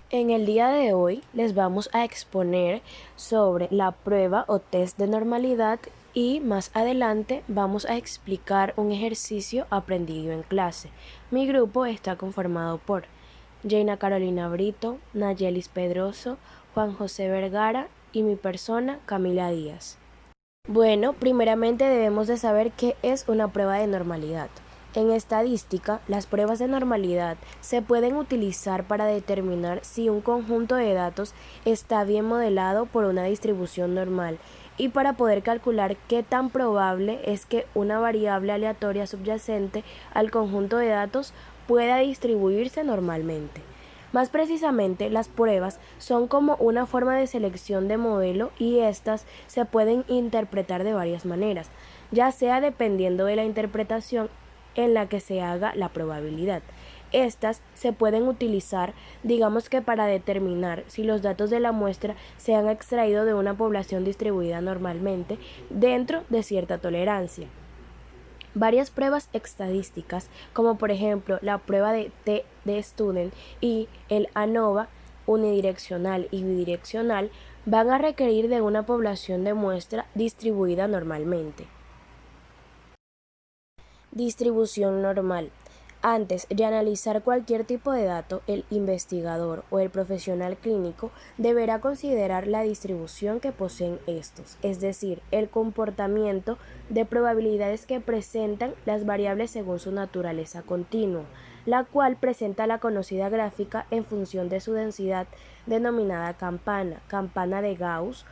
En el día de hoy les vamos a exponer sobre la prueba o test de normalidad y más adelante vamos a explicar un ejercicio aprendido en clase. Mi grupo está conformado por Jaina Carolina Brito, Nayelis Pedroso, Juan José Vergara y mi persona Camila Díaz. Bueno, primeramente debemos de saber qué es una prueba de normalidad. En estadística, las pruebas de normalidad se pueden utilizar para determinar si un conjunto de datos está bien modelado por una distribución normal y para poder calcular qué tan probable es que una variable aleatoria subyacente al conjunto de datos pueda distribuirse normalmente. Más precisamente, las pruebas son como una forma de selección de modelo y estas se pueden interpretar de varias maneras, ya sea dependiendo de la interpretación en la que se haga la probabilidad. Estas se pueden utilizar, digamos que para determinar si los datos de la muestra se han extraído de una población distribuida normalmente dentro de cierta tolerancia. Varias pruebas estadísticas, como por ejemplo la prueba de T de Student y el ANOVA unidireccional y bidireccional, van a requerir de una población de muestra distribuida normalmente. Distribución normal. Antes de analizar cualquier tipo de dato, el investigador o el profesional clínico deberá considerar la distribución que poseen estos, es decir, el comportamiento de probabilidades que presentan las variables según su naturaleza continua, la cual presenta la conocida gráfica en función de su densidad denominada campana, campana de Gauss,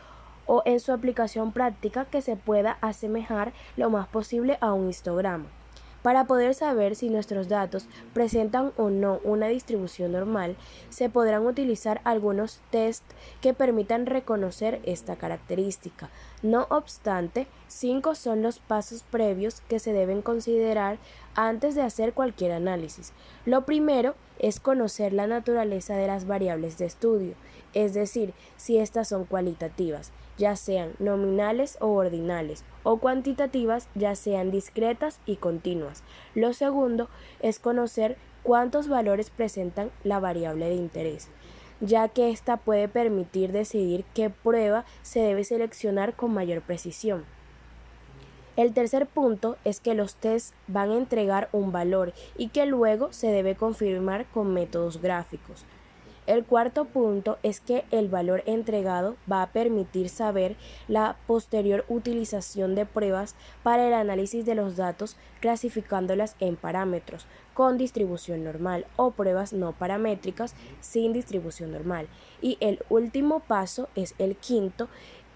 o en su aplicación práctica que se pueda asemejar lo más posible a un histograma. Para poder saber si nuestros datos presentan o no una distribución normal, se podrán utilizar algunos tests que permitan reconocer esta característica. No obstante, 5 son los pasos previos que se deben considerar antes de hacer cualquier análisis. Lo primero es conocer la naturaleza de las variables de estudio, es decir, si estas son cualitativas, ya sean nominales o ordinales, o cuantitativas, ya sean discretas y continuas. Lo segundo es conocer cuántos valores presentan la variable de interés, ya que ésta puede permitir decidir qué prueba se debe seleccionar con mayor precisión. El tercer punto es que los tests van a entregar un valor y que luego se debe confirmar con métodos gráficos. El cuarto punto es que el valor entregado va a permitir saber la posterior utilización de pruebas para el análisis de los datos, clasificándolas en parámetros con distribución normal o pruebas no paramétricas sin distribución normal. Y el último paso es el quinto,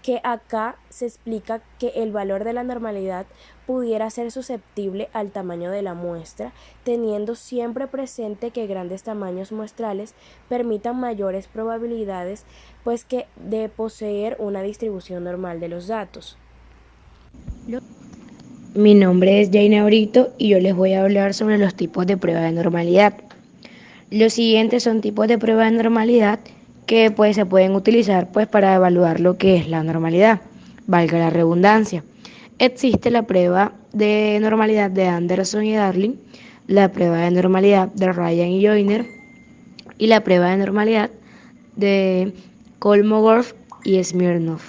que acá se explica que el valor de la normalidad pudiera ser susceptible al tamaño de la muestra, teniendo siempre presente que grandes tamaños muestrales permitan mayores probabilidades pues que de poseer una distribución normal de los datos. Mi nombre es Jaina Brito y yo les voy a hablar sobre los tipos de prueba de normalidad. Los siguientes son tipos de prueba de normalidad que se pueden utilizar para evaluar lo que es la normalidad, valga la redundancia. Existe la prueba de normalidad de Anderson y Darling, la prueba de normalidad de Ryan y Joyner y la prueba de normalidad de Kolmogorov y Smirnov.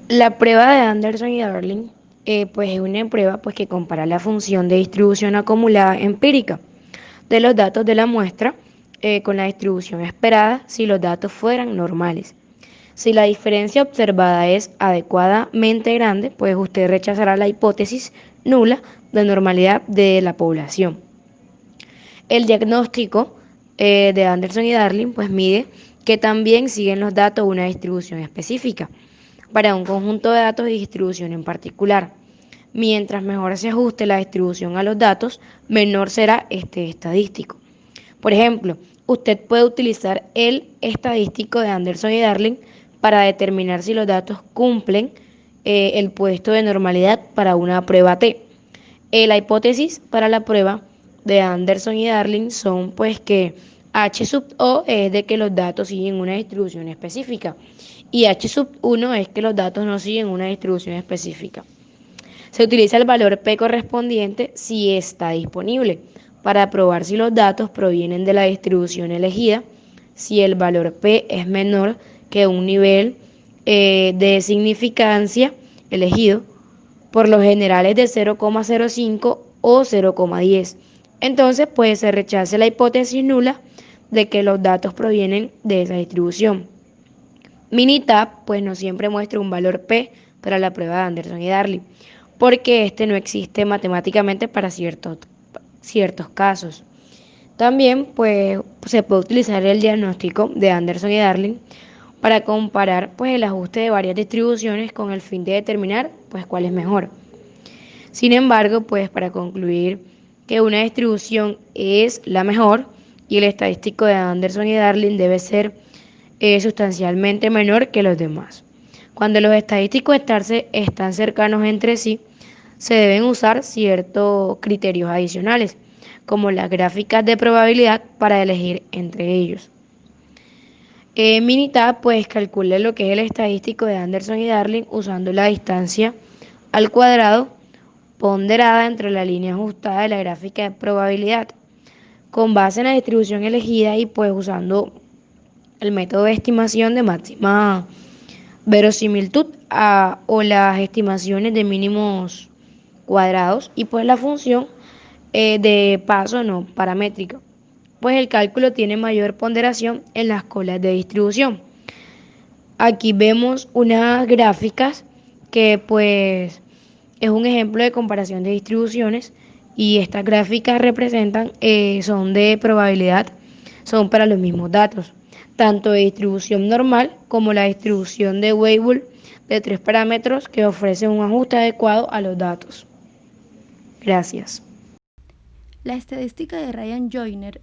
La prueba de Anderson y Darling es una prueba que compara la función de distribución acumulada empírica de los datos de la muestra con la distribución esperada si los datos fueran normales. Si la diferencia observada es adecuadamente grande, pues usted rechazará la hipótesis nula de normalidad de la población. El diagnóstico de Anderson y Darling mide que también siguen los datos una distribución específica para un conjunto de datos de distribución en particular. Mientras mejor se ajuste la distribución a los datos, menor será este estadístico. Por ejemplo, usted puede utilizar el estadístico de Anderson y Darling para determinar si los datos cumplen el puesto de normalidad para una prueba T. La hipótesis para la prueba de Anderson y Darling son que H sub O es de que los datos siguen una distribución específica y H sub 1 es que los datos no siguen una distribución específica. Se utiliza el valor P correspondiente si está disponible. para probar si los datos provienen de la distribución elegida, si el valor P es menor que un nivel de significancia elegido, por lo general es de 0,05 o 0,10. Entonces, pues se rechaza la hipótesis nula de que los datos provienen de esa distribución. Minitab, pues no siempre muestra un valor P para la prueba de Anderson y Darling, porque este no existe matemáticamente para ciertos casos. También, pues, se puede utilizar el diagnóstico de Anderson y Darling para comparar, pues, el ajuste de varias distribuciones con el fin de determinar, pues, cuál es mejor. Sin embargo, pues, para concluir que una distribución es la mejor y el estadístico de Anderson y Darling debe ser sustancialmente menor que los demás. Cuando los estadísticos están cercanos entre sí, se deben usar ciertos criterios adicionales, como las gráficas de probabilidad para elegir entre ellos. Minitab pues calcula lo que es el estadístico de Anderson y Darling usando la distancia al cuadrado ponderada entre la línea ajustada de la gráfica de probabilidad, con base en la distribución elegida y pues usando el método de estimación de máxima verosimilitud o las estimaciones de mínimos cuadrados y pues la función de paso no paramétrica, pues el cálculo tiene mayor ponderación en las colas de distribución. Aquí vemos unas gráficas que pues es un ejemplo de comparación de distribuciones y estas gráficas son de probabilidad, son para los mismos datos, tanto de distribución normal como la distribución de Weibull de 3 parámetros que ofrecen un ajuste adecuado a los datos. Gracias. La estadística de Ryan-Joyner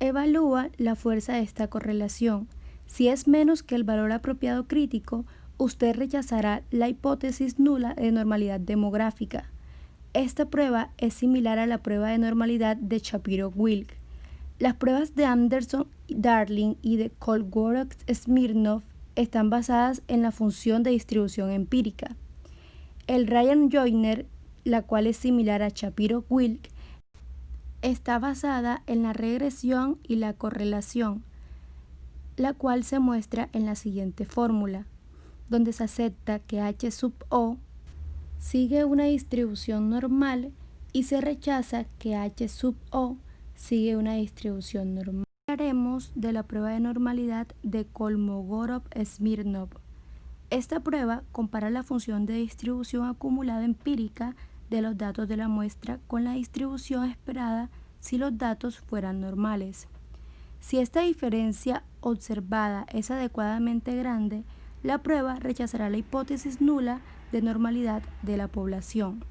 evalúa la fuerza de esta correlación. Si es menos que el valor apropiado crítico, usted rechazará la hipótesis nula de normalidad demográfica. Esta prueba es similar a la prueba de normalidad de Shapiro-Wilk. Las pruebas de Anderson, Darling y de Kolmogorov-Smirnov están basadas en la función de distribución empírica. El Ryan-Joyner, la cual es similar a Shapiro-Wilk, está basada en la regresión y la correlación, la cual se muestra en la siguiente fórmula, donde se acepta que H sub O sigue una distribución normal y se rechaza que H sub O sigue una distribución normal. Hablaremos de la prueba de normalidad de Kolmogorov-Smirnov. Esta prueba compara la función de distribución acumulada empírica de los datos de la muestra con la distribución esperada si los datos fueran normales. Si esta diferencia observada es adecuadamente grande, la prueba rechazará la hipótesis nula de normalidad de la población.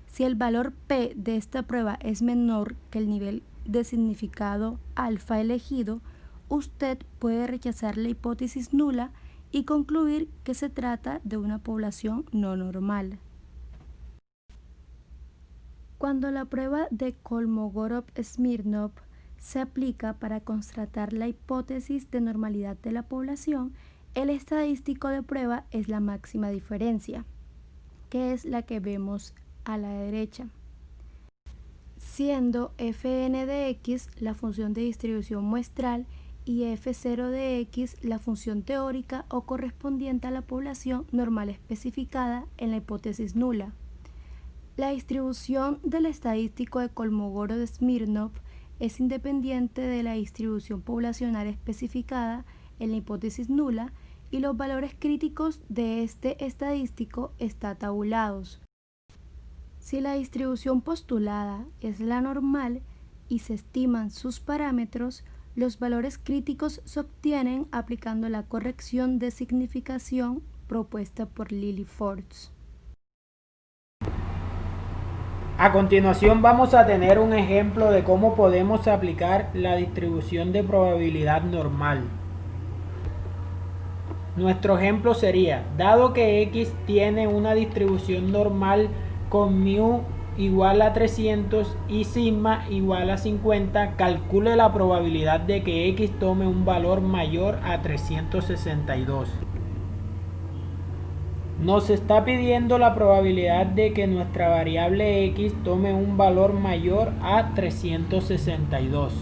Si el valor P de esta prueba es menor que el nivel de significado alfa elegido, usted puede rechazar la hipótesis nula y concluir que se trata de una población no normal. Cuando la prueba de Kolmogorov-Smirnov se aplica para constatar la hipótesis de normalidad de la población, el estadístico de prueba es la máxima diferencia, que es la que vemos a la derecha, siendo fn de x la función de distribución muestral y f0 de x la función teórica o correspondiente a la población normal especificada en la hipótesis nula. La distribución del estadístico de Kolmogorov-Smirnov es independiente de la distribución poblacional especificada en la hipótesis nula y los valores críticos de este estadístico están tabulados. Si la distribución postulada es la normal y se estiman sus parámetros, los valores críticos se obtienen aplicando la corrección de significación propuesta por Lilliefors. A continuación vamos a tener un ejemplo de cómo podemos aplicar la distribución de probabilidad normal. Nuestro ejemplo sería, dado que X tiene una distribución normal con mu igual a 300 y sigma igual a 50, calcule la probabilidad de que X tome un valor mayor a 362. Nos está pidiendo la probabilidad de que nuestra variable x tome un valor mayor a 362.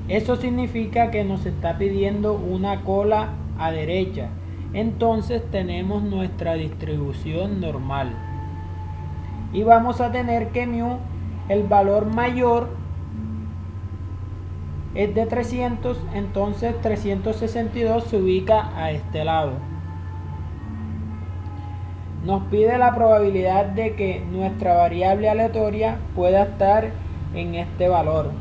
Eso significa que nos está pidiendo una cola a derecha. Entonces tenemos nuestra distribución normal. Y vamos a tener que mu, el valor mayor, es de 300, entonces 362 se ubica a este lado. Nos pide la probabilidad de que nuestra variable aleatoria pueda estar en este valor.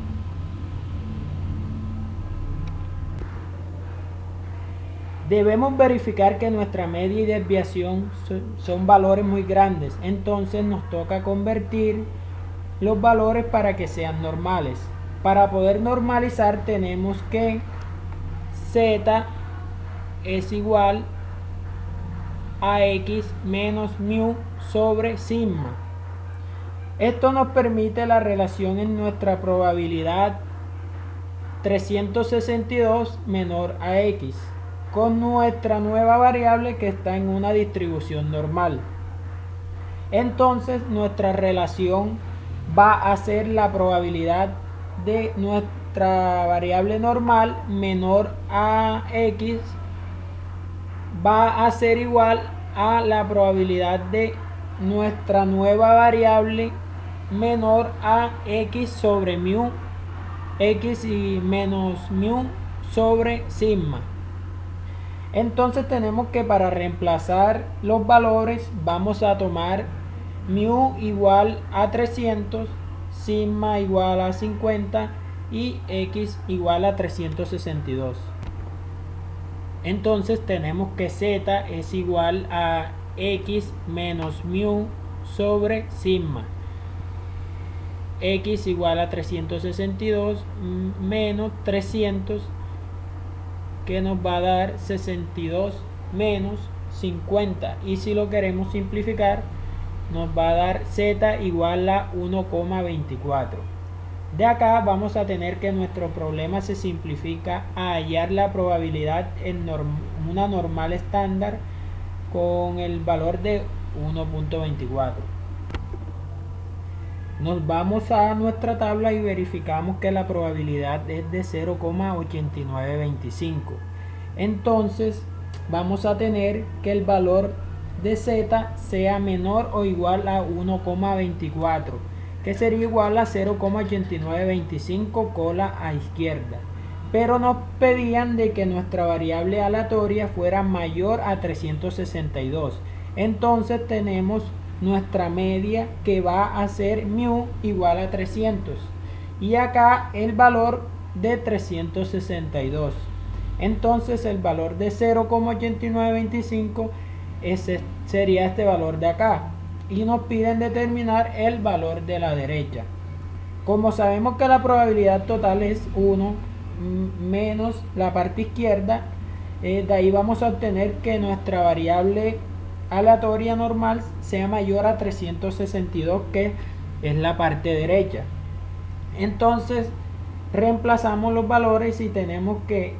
Debemos verificar que nuestra media y desviación son valores muy grandes, entonces nos toca convertir los valores para que sean normales. Para poder normalizar tenemos que z es igual a x menos mu sobre sigma. Esto nos permite la relación en nuestra probabilidad 362 menor a x con nuestra nueva variable que está en una distribución normal. Entonces nuestra relación va a ser la probabilidad de nuestra variable normal menor a x va a ser igual a la probabilidad de nuestra nueva variable menor a x sobre mu, x y menos mu sobre sigma. Entonces tenemos que, para reemplazar los valores, vamos a tomar mu igual a 300, sigma igual a 50 y x igual a 362. Entonces tenemos que z es igual a x menos mu sobre sigma. X igual a 362 menos 300, que nos va a dar 62 menos 50. Y si lo queremos simplificar, nos va a dar z igual a 1,24. De acá vamos a tener que nuestro problema se simplifica a hallar la probabilidad en una normal estándar con el valor de 1,24. Nos vamos a nuestra tabla y verificamos que la probabilidad es de 0,8925. Entonces vamos a tener que el valor de z sea menor o igual a 1,24, que sería igual a 0,8925 cola a izquierda. Pero nos pedían de que nuestra variable aleatoria fuera mayor a 362. Entonces tenemos nuestra media, que va a ser mu igual a 300, y acá el valor de 362. Entonces el valor de 0,8925 sería este valor de acá, y nos piden determinar el valor de la derecha. Como sabemos que la probabilidad total es 1 menos la parte izquierda, de ahí vamos a obtener que nuestra variable aleatoria normal sea mayor a 362, que es la parte derecha. Entonces reemplazamos los valores y tenemos que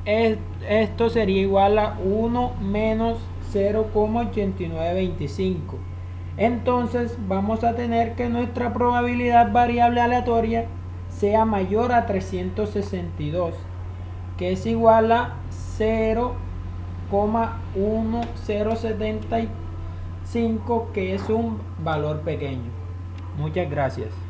esto sería igual a 1 menos 0,8925. Entonces vamos a tener que nuestra probabilidad variable aleatoria sea mayor a 362, que es igual a 0,1075, que es un valor pequeño. Muchas gracias.